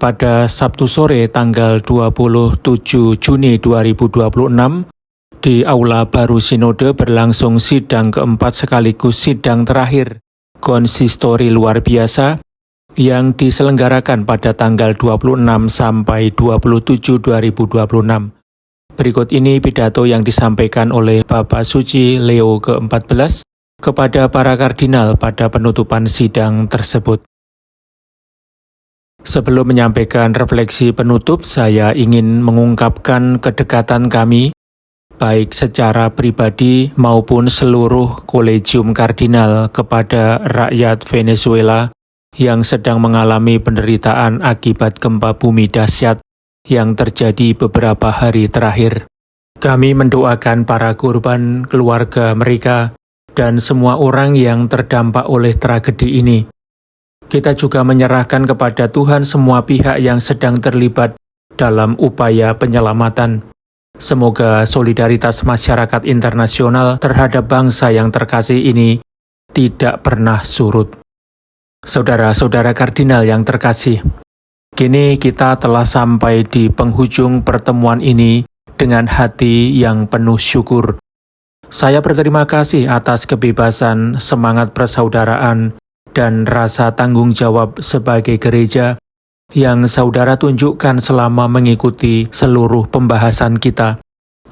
pada Sabtu sore tanggal 27 Juni 2026, di Aula Baru Sinode berlangsung sidang keempat sekaligus sidang terakhir konsistori luar biasa yang diselenggarakan pada tanggal 26 sampai 27 2026. Berikut ini pidato yang disampaikan oleh Bapak Suci Leo ke-14 kepada para kardinal pada penutupan sidang tersebut. Sebelum menyampaikan refleksi penutup, saya ingin mengungkapkan kedekatan kami, baik secara pribadi maupun seluruh kolegium kardinal kepada rakyat Venezuela yang sedang mengalami penderitaan akibat gempa bumi dahsyat yang terjadi beberapa hari terakhir. Kami mendoakan para korban, keluarga mereka, dan semua orang yang terdampak oleh tragedi ini. Kita juga menyerahkan kepada Tuhan semua pihak yang sedang terlibat dalam upaya penyelamatan. Semoga solidaritas masyarakat internasional terhadap bangsa yang terkasih ini tidak pernah surut. Saudara-saudara kardinal yang terkasih, kini kita telah sampai di penghujung pertemuan ini dengan hati yang penuh syukur. Saya berterima kasih atas kebebasan, semangat persaudaraan, dan rasa tanggung jawab sebagai gereja yang saudara tunjukkan selama mengikuti seluruh pembahasan kita.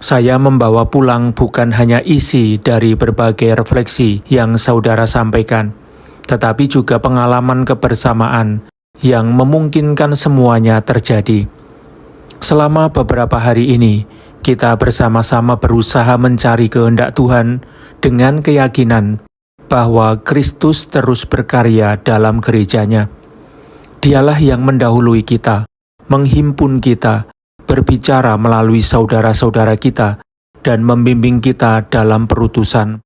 Saya membawa pulang bukan hanya isi dari berbagai refleksi yang saudara sampaikan, tetapi juga pengalaman kebersamaan yang memungkinkan semuanya terjadi. Selama beberapa hari ini, kita bersama-sama berusaha mencari kehendak Tuhan dengan keyakinan bahwa Kristus terus berkarya dalam gerejanya. Dialah yang mendahului kita, menghimpun kita, berbicara melalui saudara-saudara kita, dan membimbing kita dalam perutusan.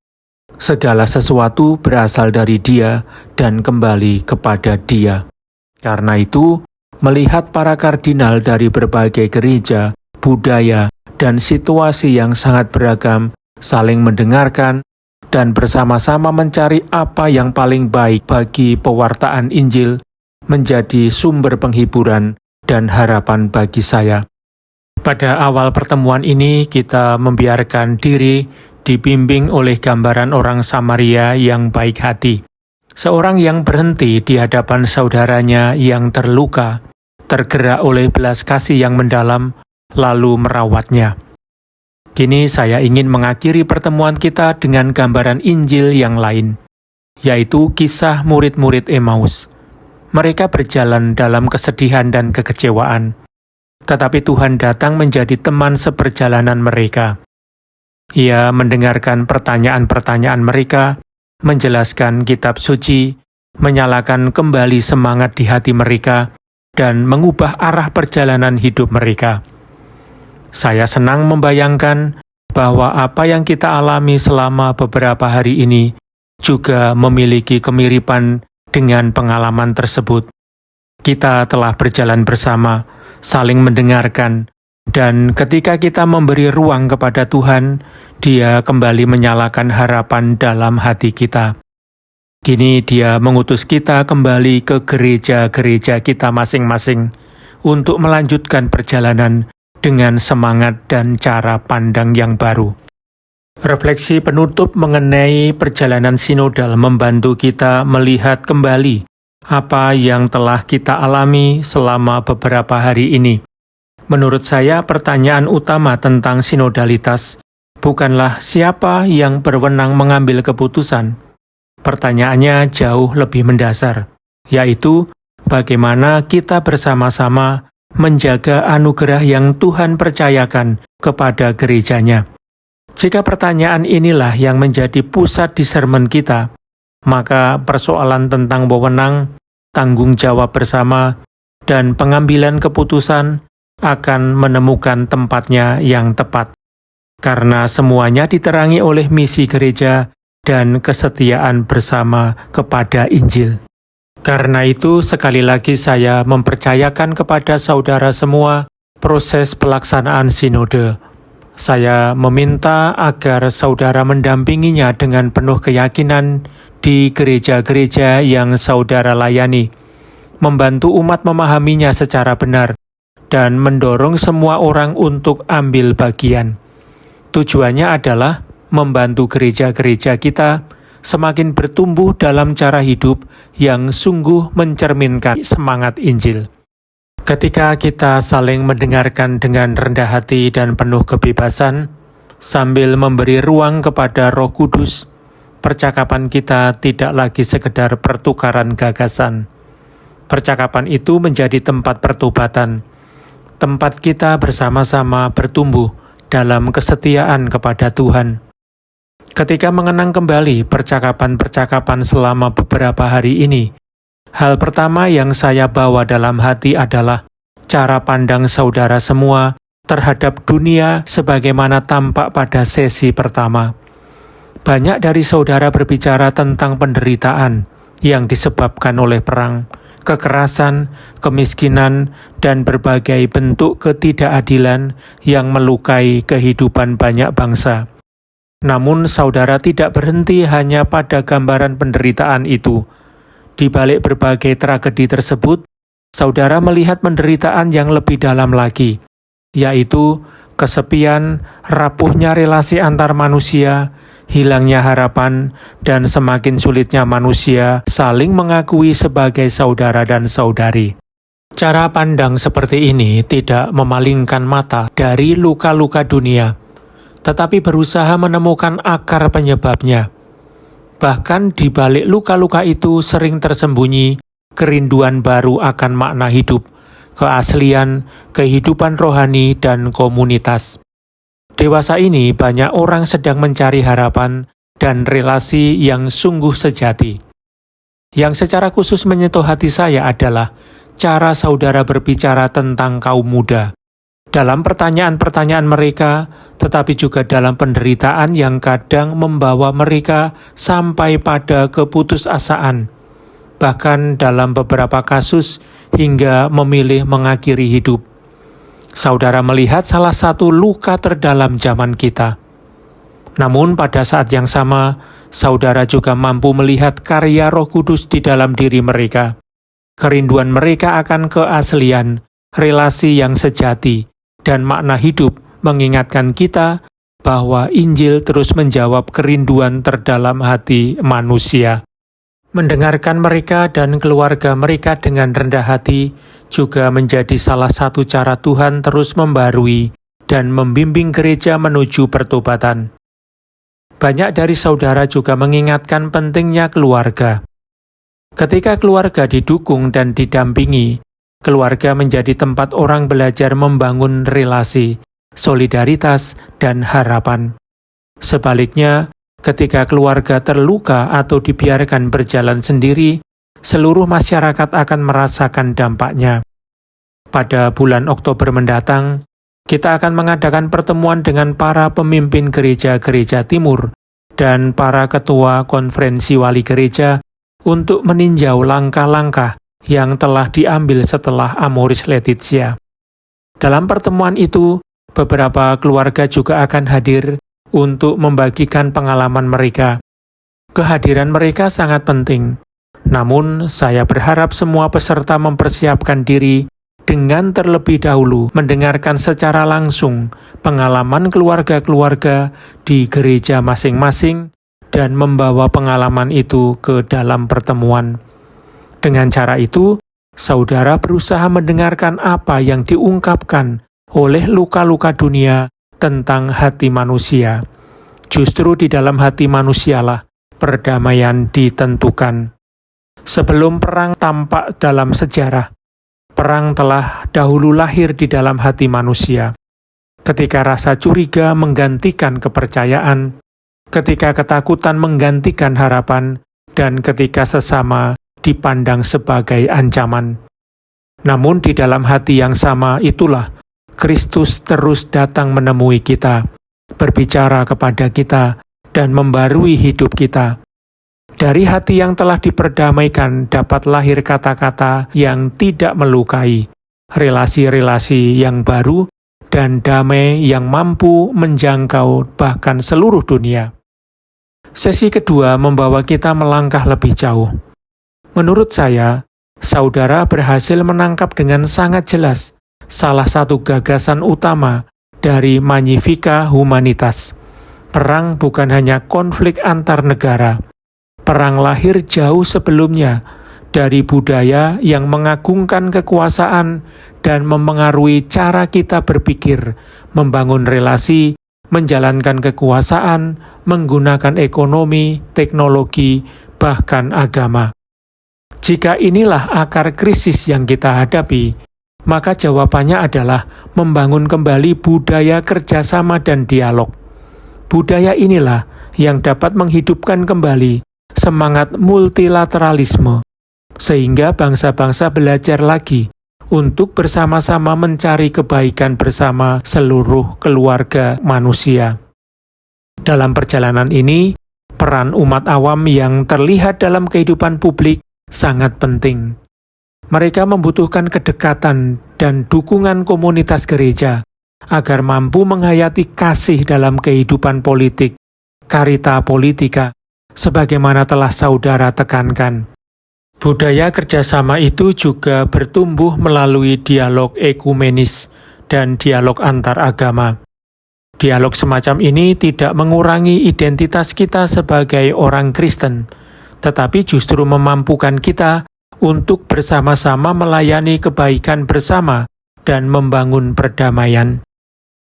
Segala sesuatu berasal dari Dia dan kembali kepada Dia. Karena itu, melihat para kardinal dari berbagai gereja, budaya, dan situasi yang sangat beragam, saling mendengarkan, dan bersama-sama mencari apa yang paling baik bagi pewartaan Injil, menjadi sumber penghiburan dan harapan bagi saya. Pada awal pertemuan ini, kita membiarkan diri dibimbing oleh gambaran orang Samaria yang baik hati. Seorang yang berhenti di hadapan saudaranya yang terluka, tergerak oleh belas kasih yang mendalam, lalu merawatnya. Kini saya ingin mengakhiri pertemuan kita dengan gambaran Injil yang lain, yaitu kisah murid-murid Emmaus. Mereka berjalan dalam kesedihan dan kekecewaan, tetapi Tuhan datang menjadi teman seperjalanan mereka. Ia mendengarkan pertanyaan-pertanyaan mereka, menjelaskan kitab suci, menyalakan kembali semangat di hati mereka, dan mengubah arah perjalanan hidup mereka. Saya senang membayangkan bahwa apa yang kita alami selama beberapa hari ini juga memiliki kemiripan dengan pengalaman tersebut. Kita telah berjalan bersama, saling mendengarkan, dan ketika kita memberi ruang kepada Tuhan, Dia kembali menyalakan harapan dalam hati kita. Kini Dia mengutus kita kembali ke gereja-gereja kita masing-masing untuk melanjutkan perjalanan dengan semangat dan cara pandang yang baru. Refleksi penutup mengenai perjalanan sinodal membantu kita melihat kembali apa yang telah kita alami selama beberapa hari ini. Menurut saya, pertanyaan utama tentang sinodalitas bukanlah siapa yang berwenang mengambil keputusan. Pertanyaannya jauh lebih mendasar, yaitu bagaimana kita bersama-sama menjaga anugerah yang Tuhan percayakan kepada gerejanya. Jika pertanyaan inilah yang menjadi pusat discernment kita, maka persoalan tentang wewenang, tanggung jawab bersama, dan pengambilan keputusan akan menemukan tempatnya yang tepat. Karena semuanya diterangi oleh misi gereja dan kesetiaan bersama kepada Injil. Karena itu, sekali lagi saya mempercayakan kepada saudara semua proses pelaksanaan sinode. Saya meminta agar saudara mendampinginya dengan penuh keyakinan di gereja-gereja yang saudara layani, membantu umat memahaminya secara benar, dan mendorong semua orang untuk ambil bagian. Tujuannya adalah membantu gereja-gereja kita semakin bertumbuh dalam cara hidup yang sungguh mencerminkan semangat Injil. Ketika kita saling mendengarkan dengan rendah hati dan penuh kebebasan, sambil memberi ruang kepada Roh Kudus, percakapan kita tidak lagi sekedar pertukaran gagasan. Percakapan itu menjadi tempat pertobatan, tempat kita bersama-sama bertumbuh dalam kesetiaan kepada Tuhan. Ketika mengenang kembali percakapan-percakapan selama beberapa hari ini, hal pertama yang saya bawa dalam hati adalah cara pandang saudara semua terhadap dunia sebagaimana tampak pada sesi pertama. Banyak dari saudara berbicara tentang penderitaan yang disebabkan oleh perang, kekerasan, kemiskinan, dan berbagai bentuk ketidakadilan yang melukai kehidupan banyak bangsa. Namun saudara tidak berhenti hanya pada gambaran penderitaan itu. Di balik berbagai tragedi tersebut, saudara melihat penderitaan yang lebih dalam lagi, yaitu kesepian, rapuhnya relasi antar manusia, hilangnya harapan, dan semakin sulitnya manusia saling mengakui sebagai saudara dan saudari. Cara pandang seperti ini tidak memalingkan mata dari luka-luka dunia, tetapi berusaha menemukan akar penyebabnya. Bahkan di balik luka-luka itu sering tersembunyi kerinduan baru akan makna hidup, keaslian, kehidupan rohani, dan komunitas. Dewasa ini banyak orang sedang mencari harapan dan relasi yang sungguh sejati. Yang secara khusus menyentuh hati saya adalah cara saudara berbicara tentang kaum muda. Dalam pertanyaan-pertanyaan mereka, tetapi juga dalam penderitaan yang kadang membawa mereka sampai pada keputusasaan. Bahkan dalam beberapa kasus hingga memilih mengakhiri hidup. Saudara melihat salah satu luka terdalam zaman kita. Namun pada saat yang sama, saudara juga mampu melihat karya Roh Kudus di dalam diri mereka. Kerinduan mereka akan keaslian, relasi yang sejati, dan makna hidup mengingatkan kita bahwa Injil terus menjawab kerinduan terdalam hati manusia. Mendengarkan mereka dan keluarga mereka dengan rendah hati juga menjadi salah satu cara Tuhan terus membarui dan membimbing gereja menuju pertobatan. Banyak dari saudara juga mengingatkan pentingnya keluarga. Ketika keluarga didukung dan didampingi, keluarga menjadi tempat orang belajar membangun relasi, solidaritas, dan harapan. Sebaliknya, ketika keluarga terluka atau dibiarkan berjalan sendiri, seluruh masyarakat akan merasakan dampaknya. Pada bulan Oktober mendatang, kita akan mengadakan pertemuan dengan para pemimpin gereja-gereja timur dan para ketua konferensi wali gereja untuk meninjau langkah-langkah yang telah diambil setelah Amoris Laetitia. Dalam pertemuan itu, beberapa keluarga juga akan hadir untuk membagikan pengalaman mereka. Kehadiran mereka sangat penting, namun saya berharap semua peserta mempersiapkan diri dengan terlebih dahulu mendengarkan secara langsung pengalaman keluarga-keluarga di gereja masing-masing dan membawa pengalaman itu ke dalam pertemuan. Dengan cara itu, saudara berusaha mendengarkan apa yang diungkapkan oleh luka-luka dunia tentang hati manusia. Justru di dalam hati manusialah perdamaian ditentukan. Sebelum perang tampak dalam sejarah, perang telah dahulu lahir di dalam hati manusia. Ketika rasa curiga menggantikan kepercayaan, ketika ketakutan menggantikan harapan, dan ketika sesama dipandang sebagai ancaman. Namun di dalam hati yang sama itulah Kristus terus datang menemui kita, berbicara kepada kita, dan membarui hidup kita. Dari hati yang telah diperdamaikan dapat lahir kata-kata yang tidak melukai, relasi-relasi yang baru, dan damai yang mampu menjangkau bahkan seluruh dunia. Sesi kedua membawa kita melangkah lebih jauh. Menurut saya, saudara berhasil menangkap dengan sangat jelas salah satu gagasan utama dari Magnificat Humanitas. Perang bukan hanya konflik antar negara. Perang lahir jauh sebelumnya dari budaya yang mengagungkan kekuasaan dan memengaruhi cara kita berpikir, membangun relasi, menjalankan kekuasaan, menggunakan ekonomi, teknologi, bahkan agama. Jika inilah akar krisis yang kita hadapi, maka jawabannya adalah membangun kembali budaya kerjasama dan dialog. Budaya inilah yang dapat menghidupkan kembali semangat multilateralisme, sehingga bangsa-bangsa belajar lagi untuk bersama-sama mencari kebaikan bersama seluruh keluarga manusia. Dalam perjalanan ini, peran umat awam yang terlihat dalam kehidupan publik sangat penting. Mereka membutuhkan kedekatan dan dukungan komunitas gereja agar mampu menghayati kasih dalam kehidupan politik, carita politica, sebagaimana telah saudara tekankan. Budaya kerjasama itu juga bertumbuh melalui dialog ekumenis dan dialog antar agama. Dialog semacam ini tidak mengurangi identitas kita sebagai orang Kristen, tetapi justru memampukan kita untuk bersama-sama melayani kebaikan bersama dan membangun perdamaian.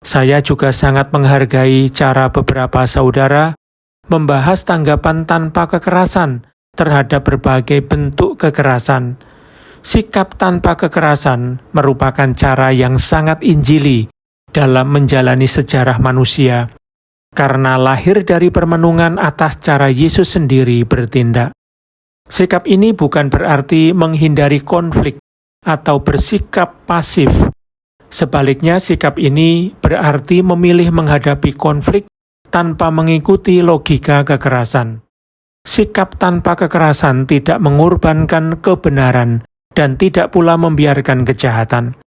Saya juga sangat menghargai cara beberapa saudara membahas tanggapan tanpa kekerasan terhadap berbagai bentuk kekerasan. Sikap tanpa kekerasan merupakan cara yang sangat injili dalam menjalani sejarah manusia, karena lahir dari permenungan atas cara Yesus sendiri bertindak. Sikap ini bukan berarti menghindari konflik atau bersikap pasif. Sebaliknya, sikap ini berarti memilih menghadapi konflik tanpa mengikuti logika kekerasan. Sikap tanpa kekerasan tidak mengorbankan kebenaran dan tidak pula membiarkan kejahatan.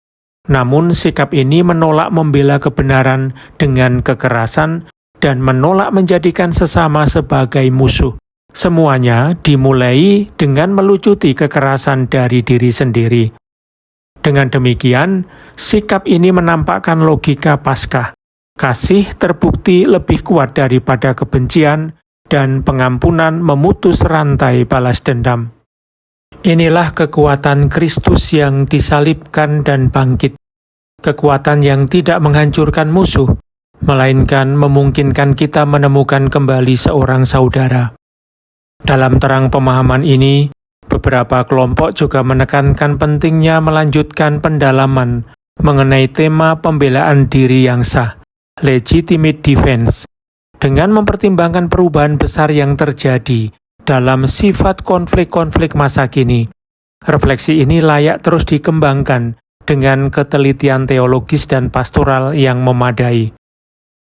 Namun sikap ini menolak membela kebenaran dengan kekerasan dan menolak menjadikan sesama sebagai musuh. Semuanya dimulai dengan melucuti kekerasan dari diri sendiri. Dengan demikian, sikap ini menampakkan logika Paskah. Kasih terbukti lebih kuat daripada kebencian, dan pengampunan memutus rantai balas dendam. Inilah kekuatan Kristus yang disalibkan dan bangkit. Kekuatan yang tidak menghancurkan musuh, melainkan memungkinkan kita menemukan kembali seorang saudara. Dalam terang pemahaman ini, beberapa kelompok juga menekankan pentingnya melanjutkan pendalaman mengenai tema pembelaan diri yang sah, legitimate defense, dengan mempertimbangkan perubahan besar yang terjadi dalam sifat konflik-konflik masa kini. Refleksi ini layak terus dikembangkan dengan ketelitian teologis dan pastoral yang memadai.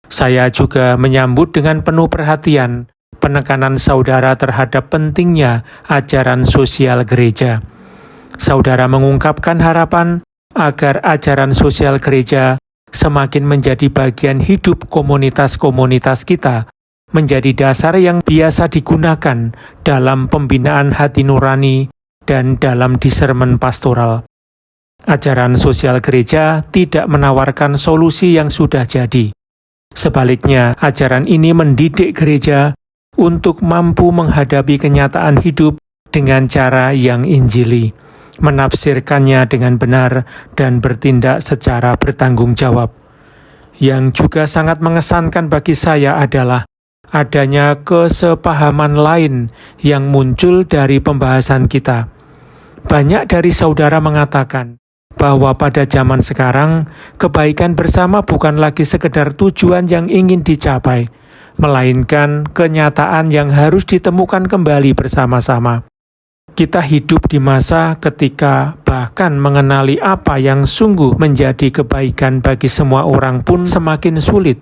Saya juga menyambut dengan penuh perhatian penekanan saudara terhadap pentingnya ajaran sosial gereja. Saudara mengungkapkan harapan agar ajaran sosial gereja semakin menjadi bagian hidup komunitas-komunitas kita, menjadi dasar yang biasa digunakan dalam pembinaan hati nurani dan dalam discernment pastoral. Ajaran sosial gereja tidak menawarkan solusi yang sudah jadi. Sebaliknya, ajaran ini mendidik gereja untuk mampu menghadapi kenyataan hidup dengan cara yang injili, menafsirkannya dengan benar, dan bertindak secara bertanggung jawab. Yang juga sangat mengesankan bagi saya adalah adanya kesepahaman lain yang muncul dari pembahasan kita. Banyak dari saudara mengatakan bahwa pada zaman sekarang, kebaikan bersama bukan lagi sekedar tujuan yang ingin dicapai, melainkan kenyataan yang harus ditemukan kembali bersama-sama. Kita hidup di masa ketika bahkan mengenali apa yang sungguh menjadi kebaikan bagi semua orang pun semakin sulit.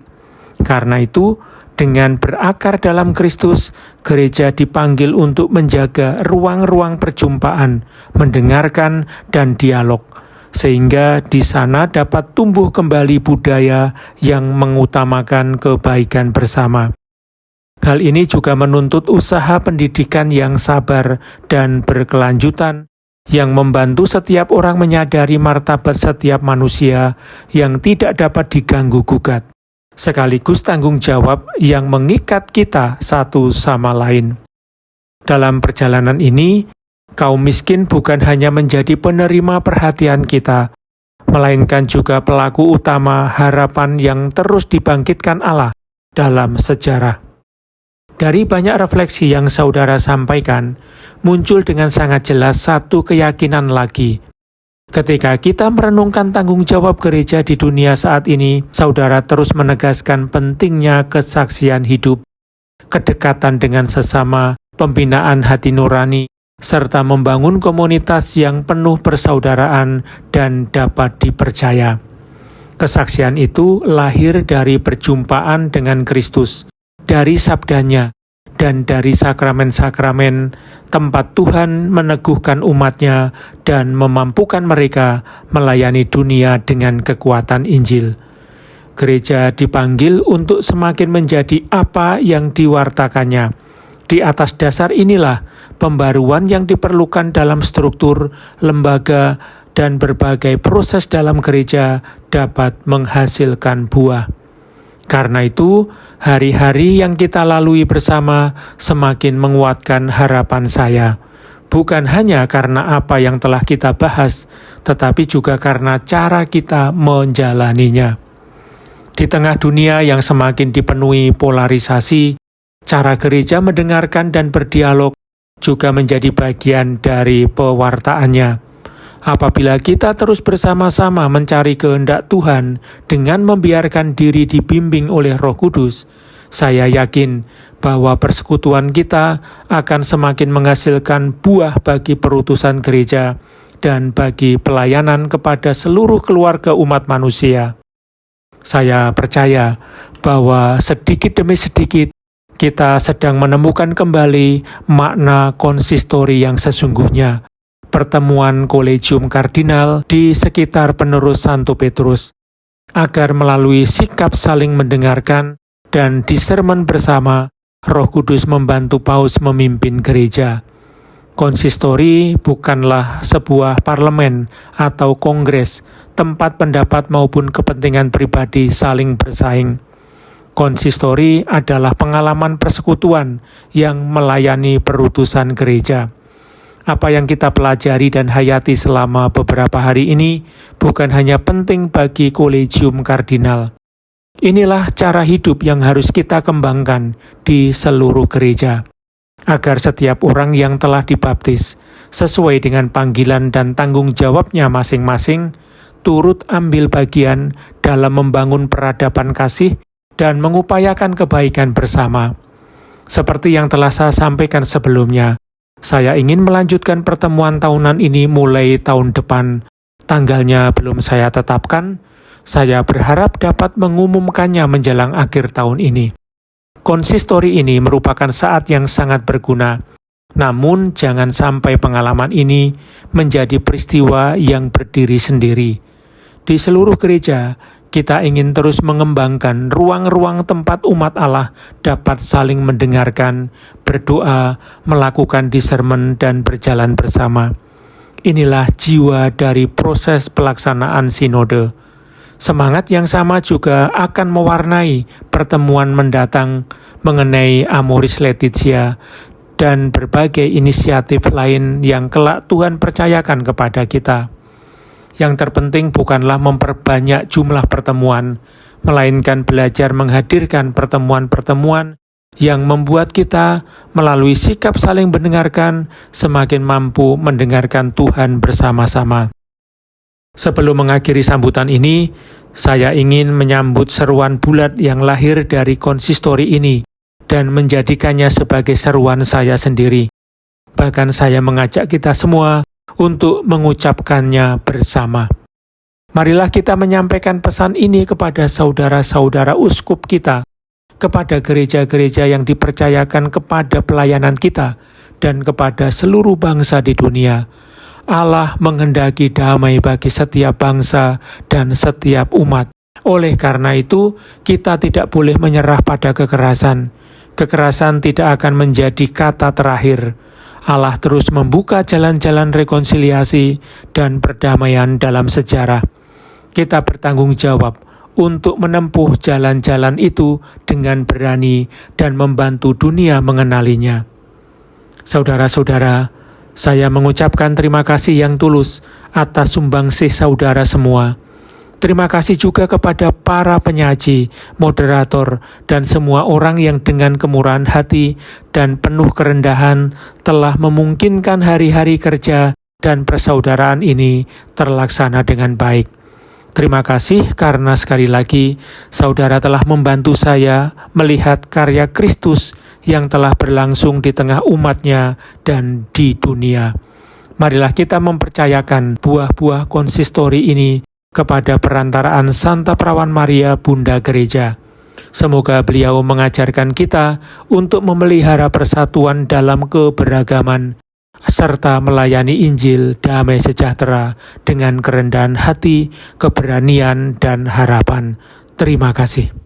Karena itu, dengan berakar dalam Kristus, gereja dipanggil untuk menjaga ruang-ruang perjumpaan, mendengarkan, dan dialog, sehingga di sana dapat tumbuh kembali budaya yang mengutamakan kebaikan bersama. Hal ini juga menuntut usaha pendidikan yang sabar dan berkelanjutan yang membantu setiap orang menyadari martabat setiap manusia yang tidak dapat diganggu-gugat, sekaligus tanggung jawab yang mengikat kita satu sama lain. Dalam perjalanan ini, kaum miskin bukan hanya menjadi penerima perhatian kita, melainkan juga pelaku utama harapan yang terus dibangkitkan Allah dalam sejarah. Dari banyak refleksi yang saudara sampaikan, muncul dengan sangat jelas satu keyakinan lagi. Ketika kita merenungkan tanggung jawab gereja di dunia saat ini, saudara terus menegaskan pentingnya kesaksian hidup, kedekatan dengan sesama, pembinaan hati nurani, serta membangun komunitas yang penuh persaudaraan dan dapat dipercaya. Kesaksian itu lahir dari perjumpaan dengan Kristus, dari sabdanya, dan dari sakramen-sakramen tempat Tuhan meneguhkan umatnya dan memampukan mereka melayani dunia dengan kekuatan Injil. Gereja dipanggil untuk semakin menjadi apa yang diwartakannya. Di atas dasar inilah pembaruan yang diperlukan dalam struktur, lembaga, dan berbagai proses dalam gereja dapat menghasilkan buah. Karena itu, hari-hari yang kita lalui bersama semakin menguatkan harapan saya. Bukan hanya karena apa yang telah kita bahas, tetapi juga karena cara kita menjalaninya. Di tengah dunia yang semakin dipenuhi polarisasi, cara gereja mendengarkan dan berdialog juga menjadi bagian dari pewartaannya. Apabila kita terus bersama-sama mencari kehendak Tuhan dengan membiarkan diri dibimbing oleh Roh Kudus, saya yakin bahwa persekutuan kita akan semakin menghasilkan buah bagi perutusan gereja dan bagi pelayanan kepada seluruh keluarga umat manusia. Saya percaya bahwa sedikit demi sedikit kita sedang menemukan kembali makna konsistori yang sesungguhnya, pertemuan Kolegium Kardinal di sekitar penerus Santo Petrus, agar melalui sikap saling mendengarkan dan disermen bersama, Roh Kudus membantu Paus memimpin gereja. Konsistori bukanlah sebuah parlemen atau kongres, tempat pendapat maupun kepentingan pribadi saling bersaing. Konsistori adalah pengalaman persekutuan yang melayani perutusan gereja. Apa yang kita pelajari dan hayati selama beberapa hari ini bukan hanya penting bagi Kolegium Kardinal. Inilah cara hidup yang harus kita kembangkan di seluruh gereja, agar setiap orang yang telah dibaptis, sesuai dengan panggilan dan tanggung jawabnya masing-masing, turut ambil bagian dalam membangun peradaban kasih dan mengupayakan kebaikan bersama. Seperti yang telah saya sampaikan sebelumnya, saya ingin melanjutkan pertemuan tahunan ini mulai tahun depan. Tanggalnya belum saya tetapkan. Saya berharap dapat mengumumkannya menjelang akhir tahun ini. Konsistori ini merupakan saat yang sangat berguna. Namun jangan sampai pengalaman ini menjadi peristiwa yang berdiri sendiri. Di seluruh gereja, kita ingin terus mengembangkan ruang-ruang tempat umat Allah dapat saling mendengarkan, berdoa, melakukan discernment, dan berjalan bersama. Inilah jiwa dari proses pelaksanaan sinode. Semangat yang sama juga akan mewarnai pertemuan mendatang mengenai Amoris Laetitia dan berbagai inisiatif lain yang kelak Tuhan percayakan kepada kita. Yang terpenting bukanlah memperbanyak jumlah pertemuan, melainkan belajar menghadirkan pertemuan-pertemuan yang membuat kita melalui sikap saling mendengarkan semakin mampu mendengarkan Tuhan bersama-sama. Sebelum mengakhiri sambutan ini, saya ingin menyambut seruan bulat yang lahir dari konsistori ini dan menjadikannya sebagai seruan saya sendiri. Bahkan saya mengajak kita semua untuk mengucapkannya bersama. Marilah kita menyampaikan pesan ini kepada saudara-saudara uskup kita, kepada gereja-gereja yang dipercayakan kepada pelayanan kita, dan kepada seluruh bangsa di dunia. Allah menghendaki damai bagi setiap bangsa dan setiap umat. Oleh karena itu, kita tidak boleh menyerah pada kekerasan. Kekerasan tidak akan menjadi kata terakhir. Allah terus membuka jalan-jalan rekonsiliasi dan perdamaian dalam sejarah. Kita bertanggung jawab untuk menempuh jalan-jalan itu dengan berani dan membantu dunia mengenalinya. Saudara-saudara, saya mengucapkan terima kasih yang tulus atas sumbangsih saudara semua. Terima kasih juga kepada para penyaji, moderator, dan semua orang yang dengan kemurahan hati dan penuh kerendahan telah memungkinkan hari-hari kerja dan persaudaraan ini terlaksana dengan baik. Terima kasih karena sekali lagi saudara telah membantu saya melihat karya Kristus yang telah berlangsung di tengah umatnya dan di dunia. Marilah kita mempercayakan buah-buah konsistori ini kepada perantaraan Santa Perawan Maria Bunda Gereja. Semoga beliau mengajarkan kita untuk memelihara persatuan dalam keberagaman, serta melayani Injil damai sejahtera dengan kerendahan hati, keberanian, dan harapan. Terima kasih.